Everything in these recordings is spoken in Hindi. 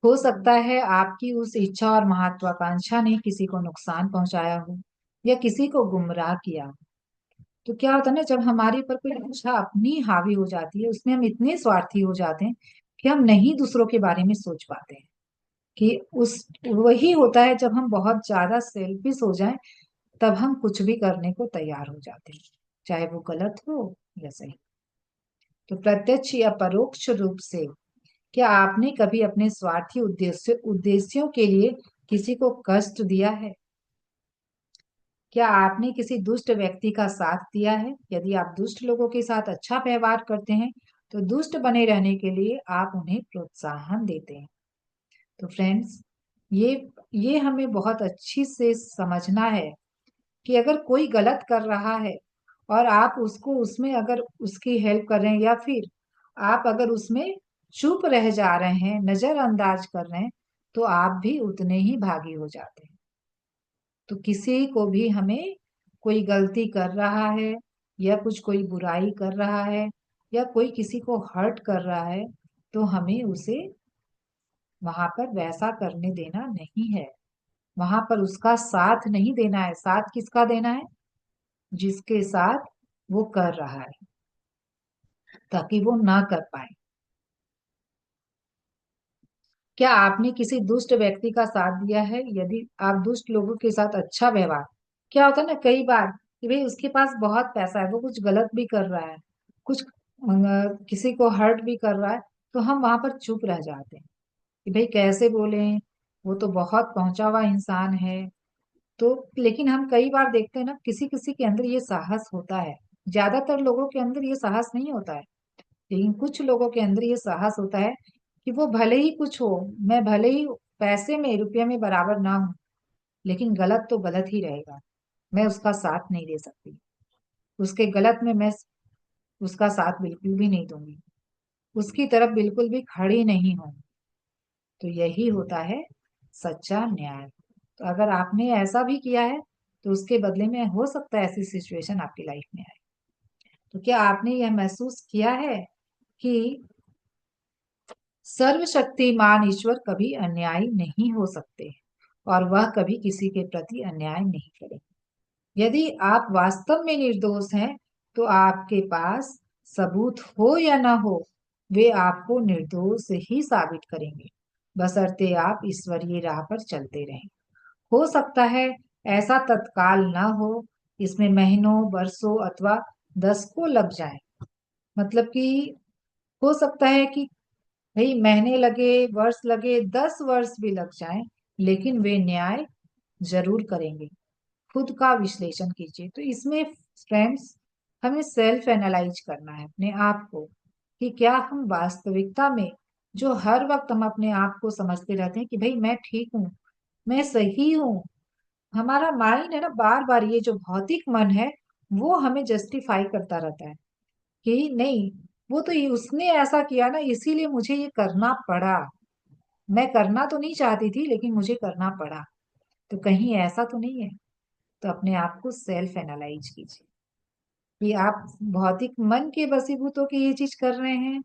हो सकता है आपकी उस इच्छा और महत्वाकांक्षा ने किसी को नुकसान पहुंचाया हो या किसी को गुमराह किया हो। तो क्या होता है ना, जब हमारे ऊपर कोई इच्छा अपनी हावी हो जाती है, उसमें हम इतने स्वार्थी हो जाते हैं कि हम नहीं दूसरों के बारे में सोच पाते हैं। कि उस वही होता है जब हम बहुत ज्यादा सेल्फिश हो जाएं, तब हम कुछ भी करने को तैयार हो जाते हैं, चाहे वो गलत हो या सही। तो प्रत्यक्ष या परोक्ष रूप से क्या आपने कभी अपने स्वार्थी उद्देश्यों के लिए किसी को कष्ट दिया है? क्या आपने किसी दुष्ट व्यक्ति का साथ दिया है? यदि आप दुष्ट लोगों के साथ अच्छा व्यवहार करते हैं, तो दुष्ट बने रहने के लिए आप उन्हें प्रोत्साहन देते हैं। तो फ्रेंड्स, ये ये हमें बहुत अच्छी से समझना है कि अगर कोई गलत कर रहा है और आप उसको उसमें अगर उसकी हेल्प कर रहे हैं, या फिर आप अगर उसमें चुप रह जा रहे हैं, नजरअंदाज कर रहे हैं, तो आप भी उतने ही भागी हो जाते हैं। तो किसी को भी हमें कोई गलती कर रहा है या कुछ कोई बुराई कर रहा है या कोई किसी को हर्ट कर रहा है, तो हमें उसे वहां पर वैसा करने देना नहीं है। वहां पर उसका साथ नहीं देना है। साथ किसका देना है? जिसके साथ वो कर रहा है, ताकि वो ना कर पाए। क्या आपने किसी दुष्ट व्यक्ति का साथ दिया है? यदि आप दुष्ट लोगों के साथ अच्छा व्यवहार, क्या होता है ना कई बार कि भाई उसके पास बहुत पैसा है, वो कुछ गलत भी कर रहा है, कुछ किसी को हर्ट भी कर रहा है, तो हम वहां पर चुप रह जाते हैं कि भाई कैसे बोले, वो तो बहुत पहुंचा हुआ इंसान है। तो लेकिन हम कई बार देखते हैं ना, किसी किसी के अंदर ये साहस होता है। ज्यादातर लोगों के अंदर ये साहस नहीं होता है, लेकिन कुछ लोगों के अंदर ये साहस होता है कि वो भले ही कुछ हो, मैं भले ही पैसे में रुपये में बराबर ना हूं, लेकिन गलत तो गलत ही रहेगा। मैं उसका साथ नहीं दे सकती, उसके गलत में मैं उसका साथ बिल्कुल भी नहीं दूंगी, उसकी तरफ बिल्कुल भी खड़ी नहीं हूं। तो यही होता है सच्चा न्याय। तो अगर आपने ऐसा भी किया है, तो उसके बदले में हो सकता है ऐसी सिचुएशन आपकी लाइफ में आए। तो क्या आपने यह महसूस किया है कि सर्वशक्तिमान ईश्वर कभी अन्यायी नहीं हो सकते और वह कभी किसी के प्रति अन्याय नहीं करेंगे? यदि आप वास्तव में निर्दोष हैं, तो आपके पास सबूत हो या ना हो, वे आपको निर्दोष ही साबित करेंगे, बशर्ते आप ईश्वरीय राह पर चलते रहें। हो सकता है ऐसा तत्काल ना हो, इसमें महीनों, वर्षों अथवा दशकों लग जाए। मतलब कि हो सकता है कि भाई महीने लगे, वर्ष लगे, 10 वर्ष भी लग जाएं, लेकिन वे न्याय जरूर करेंगे। खुद का विश्लेषण कीजिए। तो इसमें फ्रेंड्स, हमें सेल्फ एनालाइज करना है अपने आप को कि क्या हम वास्तविकता में, जो हर वक्त हम अपने आप को समझते रहते हैं कि भाई मैं ठीक हूँ, मैं सही हूँ, हमारा माइंड है ना, बार बार ये जो भौतिक मन है, वो हमें जस्टिफाई करता रहता है कि नहीं, वो तो उसने ऐसा किया ना, इसीलिए मुझे ये करना पड़ा। मैं करना तो नहीं चाहती थी, लेकिन मुझे करना पड़ा। तो कहीं ऐसा तो नहीं है? तो अपने आप को सेल्फ एनालाइज कीजिए कि आप भौतिक मन के वशीभूत होकर ये चीज कर रहे हैं,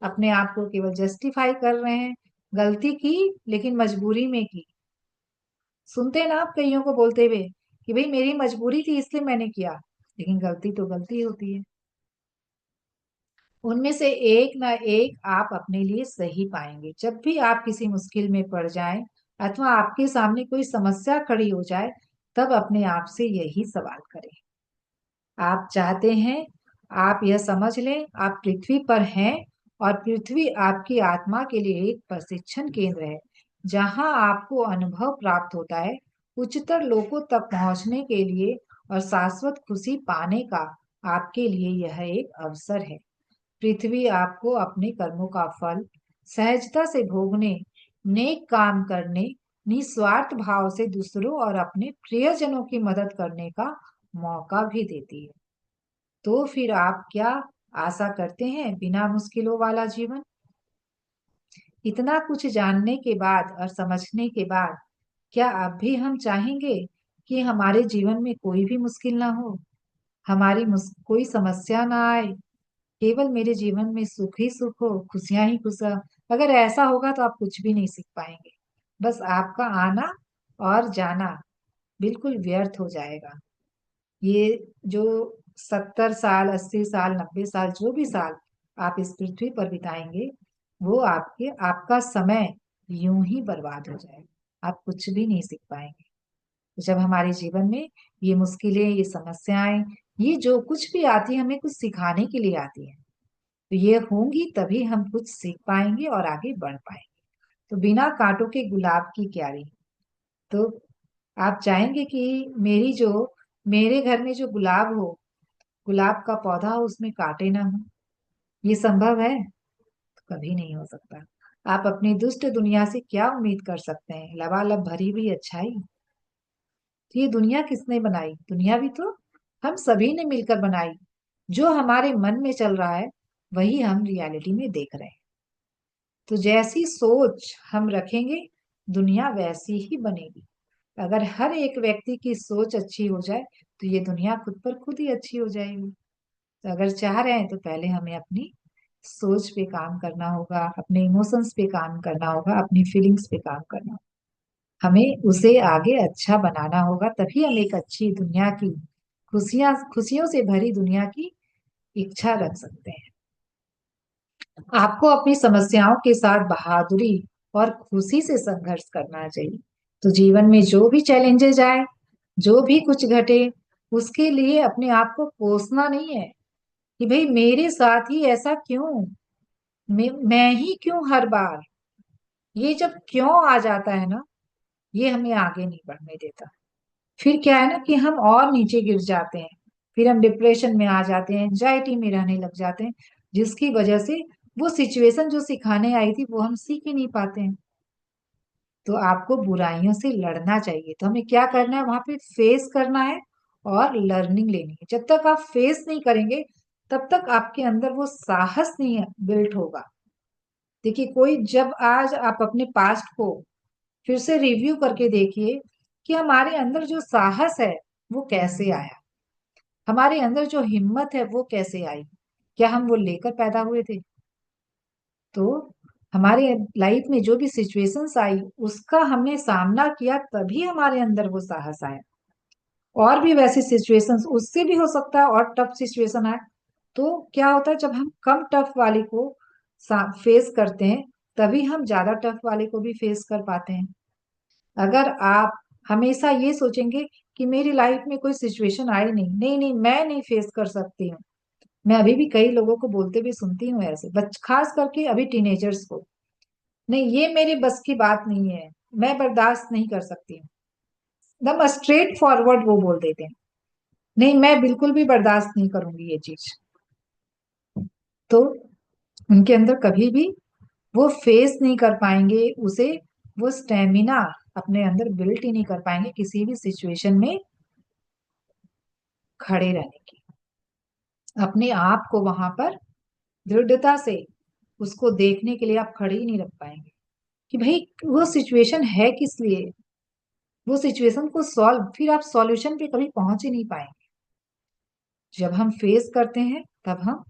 अपने आप को केवल जस्टिफाई कर रहे हैं। गलती की, लेकिन मजबूरी में की। सुनते हैं ना आप कईयों को बोलते हुए कि भाई मेरी मजबूरी थी इसलिए मैंने किया, लेकिन गलती तो गलती होती है। उनमें से एक ना एक आप अपने लिए सही पाएंगे। जब भी आप किसी मुश्किल में पड़ जाएं अथवा आपके सामने कोई समस्या खड़ी हो जाए, तब अपने आप से यही सवाल करें। आप चाहते हैं, आप यह समझ लें आप पृथ्वी पर हैं, और पृथ्वी आपकी आत्मा के लिए एक प्रशिक्षण केंद्र है, जहां आपको अनुभव प्राप्त होता है उच्चतर लोकों तक पहुंचने के लिए, और शाश्वत खुशी पाने का आपके लिए यह एक अवसर है। पृथ्वी आपको अपने कर्मों का फल सहजता से भोगने, नेक काम करने, निस्वार्थ भाव से दूसरों और अपने प्रियजनों की मदद करने का मौका भी देती है। तो फिर आप क्या आशा करते हैं बिना मुश्किलों वाला जीवन? इतना कुछ जानने के बाद और समझने के बाद, क्या अब भी हम चाहेंगे कि हमारे जीवन में कोई भी मुश्किल ना हो, हमारी कोई समस्या ना आए, केवल मेरे जीवन में सुख ही सुख हो, खुशियां ही खुशियां। अगर ऐसा होगा तो आप कुछ भी नहीं सीख पाएंगे। बस आपका आना और जाना बिल्कुल व्यर्थ हो जाएगा। ये जो 70 साल, 80 साल, 90 साल, जो भी साल आप इस पृथ्वी पर बिताएंगे, वो आपका समय यूं ही बर्बाद हो जाएगा। आप कुछ भी नहीं सीख पाएंगे। तो जब हमारे जीवन में ये मुश्किलें, ये समस्याएं, ये जो कुछ भी आती है, हमें कुछ सिखाने के लिए आती है। तो ये होंगी तभी हम कुछ सीख पाएंगे और आगे बढ़ पाएंगे। तो बिना कांटों के गुलाब की क्यारी। तो आप चाहेंगे कि मेरे घर में जो गुलाब हो, गुलाब का पौधा हो, उसमें कांटे ना हो? ये संभव है? तो कभी नहीं हो सकता। आप अपनी दुष्ट दुनिया से क्या उम्मीद कर सकते हैं? लबालब भरी हुई अच्छाई। तो ये दुनिया किसने बनाई? दुनिया भी तो हम सभी ने मिलकर बनाई। जो हमारे मन में चल रहा है वही हम रियलिटी में देख रहे हैं। तो जैसी सोच हम रखेंगे, दुनिया वैसी ही बनेगी। अगर हर एक व्यक्ति की सोच अच्छी हो जाए तो ये दुनिया खुद पर खुद ही अच्छी हो जाएगी। तो अगर चाह रहे हैं तो पहले हमें अपनी सोच पे काम करना होगा, अपने इमोशंस पे काम करना होगा, अपनी फीलिंग्स पे काम करना होगा। हमें उसे आगे अच्छा बनाना होगा, तभी हम एक अच्छी दुनिया की खुशियों से भरी दुनिया की इच्छा रख सकते हैं। आपको अपनी समस्याओं के साथ बहादुरी और खुशी से संघर्ष करना चाहिए। तो जीवन में जो भी चैलेंजेस आए, जो भी कुछ घटे, उसके लिए अपने आप को कोसना नहीं है कि भाई मेरे साथ ही ऐसा क्यों, मैं ही क्यों हर बार। ये जब क्यों आ जाता है ना, ये हमें आगे नहीं बढ़ने देता। फिर क्या है ना कि हम और नीचे गिर जाते हैं। फिर हम डिप्रेशन में आ जाते हैं, एंजाइटी में रहने लग जाते हैं, जिसकी वजह से वो सिचुएशन जो सिखाने आई थी वो हम सीख ही नहीं पाते हैं। तो आपको बुराइयों से लड़ना चाहिए। तो हमें क्या करना है? वहां पे फेस करना है और लर्निंग लेनी है। जब तक आप फेस नहीं करेंगे, तब तक आपके अंदर वो साहस नहीं बिल्ट होगा। देखिए, कोई जब आज आप अपने पास्ट को फिर से रिव्यू करके देखिए कि हमारे अंदर जो साहस है वो कैसे आया, हमारे अंदर जो हिम्मत है वो कैसे आई। क्या हम वो लेकर पैदा हुए थे? तो हमारे लाइफ में जो भी सिचुएशंस आई, उसका हमने सामना किया, तभी हमारे अंदर वो साहस आया। और भी वैसी सिचुएशंस उससे भी हो सकता है और टफ सिचुएशन आए। तो क्या होता है, जब हम कम टफ वाले को फेस करते हैं, तभी हम ज्यादा टफ वाले को भी फेस कर पाते हैं। अगर आप हमेशा ये सोचेंगे कि मेरी लाइफ में कोई सिचुएशन आई नहीं, नहीं नहीं मैं नहीं फेस कर सकती हूँ। मैं अभी भी कई लोगों को बोलते भी सुनती हूँ ऐसे, खास करके अभी टीनेजर्स को, नहीं ये मेरे बस की बात नहीं है, मैं बर्दाश्त नहीं कर सकती हूँ। एकदम स्ट्रेट फॉरवर्ड वो बोल देते हैं, नहीं मैं बिल्कुल भी बर्दाश्त नहीं करूंगी ये चीज। तो उनके अंदर कभी भी वो फेस नहीं कर पाएंगे उसे, वो स्टेमिना अपने अंदर बिल्ट ही नहीं कर पाएंगे किसी भी सिचुएशन में खड़े रहने की। अपने आप को वहां पर दृढ़ता से उसको देखने के लिए आप खड़े ही नहीं रख पाएंगे कि भाई वो सिचुएशन है किस लिए। वो सिचुएशन को सॉल्व, फिर आप सॉल्यूशन पे कभी पहुंच ही नहीं पाएंगे। जब हम फेस करते हैं, तब हम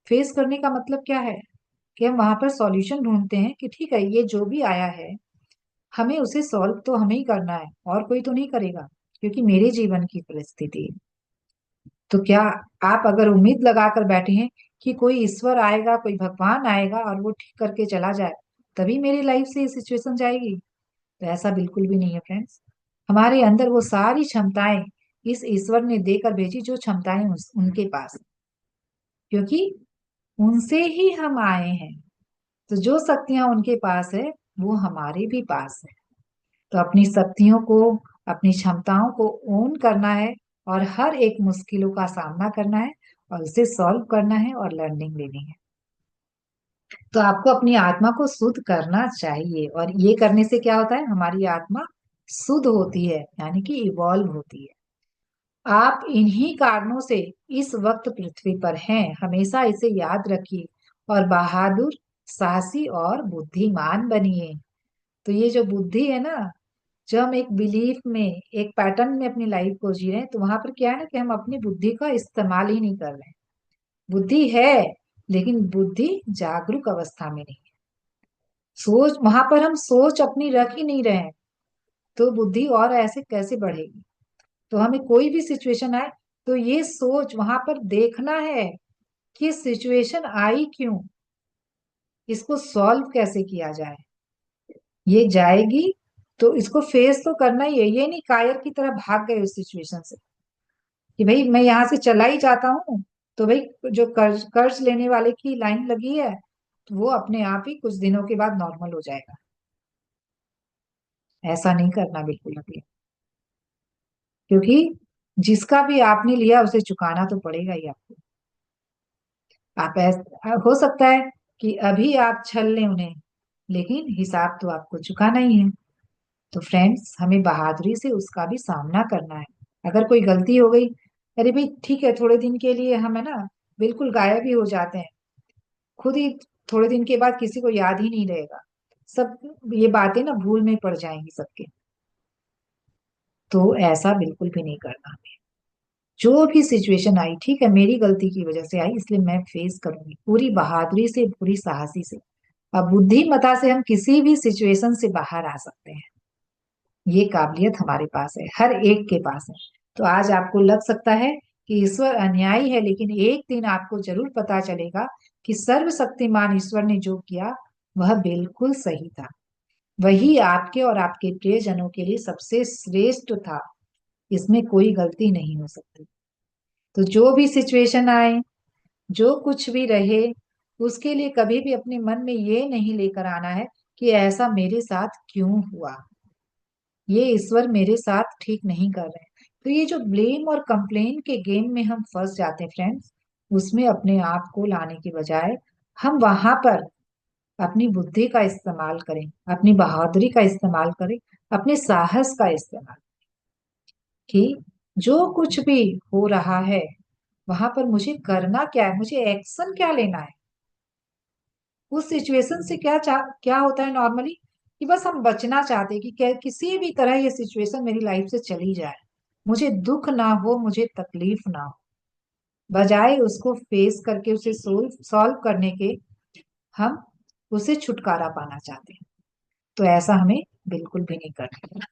फेस करने का मतलब क्या है कि हम वहां पर सॉल्यूशन ढूंढते हैं कि ठीक है, ये जो भी आया है हमें उसे सॉल्व तो हमें ही करना है, और कोई तो नहीं करेगा, क्योंकि मेरे जीवन की परिस्थिति है। तो क्या आप अगर उम्मीद लगाकर बैठे हैं कि कोई ईश्वर आएगा, कोई भगवान आएगा और वो ठीक करके चला जाए, तभी मेरी लाइफ से ये सिचुएशन जाएगी? तो ऐसा बिल्कुल भी नहीं है फ्रेंड्स। हमारे अंदर वो सारी क्षमताएं इस ईश्वर ने देकर भेजी, जो क्षमताएं उनके पास, क्योंकि उनसे ही हम आए हैं। तो जो शक्तियां उनके पास है, वो हमारे भी पास है। तो अपनी शक्तियों को, अपनी क्षमताओं को ओन करना है, और हर एक मुश्किलों का सामना करना है, और उसे सॉल्व करना है और लर्निंग लेनी है। तो आपको अपनी आत्मा को शुद्ध करना चाहिए, और ये करने से क्या होता है, हमारी आत्मा शुद्ध होती है, यानी कि इवॉल्व होती है। आप इन्हीं कारणों से इस वक्त पृथ्वी पर हैं, हमेशा इसे याद रखिए, और बहादुर, साहसी और बुद्धिमान बनिए। तो ये जो बुद्धि है ना, जब हम एक बिलीफ में, एक पैटर्न में अपनी लाइफ को जी रहे हैं, तो वहां पर क्या है ना कि हम अपनी बुद्धि का इस्तेमाल ही नहीं कर रहे हैं। बुद्धि है, लेकिन बुद्धि जागरूक अवस्था में नहीं। सोच वहां पर हम सोच अपनी रख ही नहीं रहे हैं, तो बुद्धि और ऐसे कैसे बढ़ेगी। तो हमें कोई भी सिचुएशन आए तो ये सोच वहां पर देखना है कि सिचुएशन आई क्यों, इसको सॉल्व कैसे किया जाए। ये जाएगी तो इसको फेस तो करना ही है, ये नहीं कायर की तरह भाग गए उस सिचुएशन से कि भाई मैं यहाँ से चला ही जाता हूँ, तो भाई जो कर्ज कर्ज लेने वाले की लाइन लगी है तो वो अपने आप ही कुछ दिनों के बाद नॉर्मल हो जाएगा। ऐसा नहीं करना बिल्कुल भी, क्योंकि जिसका भी आपने लिया उसे चुकाना तो पड़ेगा ही आपको। हो सकता है कि अभी आप छल लें उन्हें, लेकिन हिसाब तो आपको चुकाना ही है। तो फ्रेंड्स, हमें बहादुरी से उसका भी सामना करना है। अगर कोई गलती हो गई, अरे भाई ठीक है, थोड़े दिन के लिए हम है ना बिल्कुल गायब ही हो जाते हैं, खुद ही थोड़े दिन के बाद किसी को याद ही नहीं रहेगा, सब ये बातें ना भूल में पड़ जाएंगी सबके। तो ऐसा बिल्कुल भी नहीं करना हमें। जो भी सिचुएशन आई, ठीक है मेरी गलती की वजह से आई, इसलिए मैं फेस करूंगी पूरी बहादुरी से, पूरी साहसी से। अब बुद्धिमता से हम किसी भी सिचुएशन से बाहर आ सकते हैं, ये काबिलियत हमारे पास है, हर एक के पास है। तो आज आपको लग सकता है कि ईश्वर अन्यायी है, लेकिन एक दिन आपको जरूर पता चलेगा कि सर्वशक्तिमान ईश्वर ने जो किया वह बिल्कुल सही था। वही आपके और आपके प्रियजनों के लिए सबसे श्रेष्ठ था, इसमें कोई गलती नहीं हो सकती। तो जो भी सिचुएशन आए, जो कुछ भी रहे, उसके लिए कभी भी अपने मन में ये नहीं लेकर आना है कि ऐसा मेरे साथ क्यों हुआ, ये ईश्वर मेरे साथ ठीक नहीं कर रहे हैं। तो ये जो ब्लेम और कंप्लेन के गेम में हम फंस जाते हैं फ्रेंड्स, उसमें अपने आप को लाने की बजाय हम वहां पर अपनी बुद्धि का इस्तेमाल करें, अपनी बहादुरी का इस्तेमाल करें, अपने साहस का इस्तेमाल, कि जो कुछ भी हो रहा है वहां पर मुझे करना क्या है, मुझे एक्शन क्या लेना है। उस सिचुएशन से क्या होता है नॉर्मली, कि बस हम बचना चाहते हैं कि किसी भी तरह ये सिचुएशन मेरी लाइफ से चली जाए, मुझे दुख ना हो, मुझे तकलीफ ना हो। बजाय उसको फेस करके उसे सोल्व सॉल्व करने के, हम उसे छुटकारा पाना चाहते हैं। तो ऐसा हमें बिल्कुल भी नहीं करना।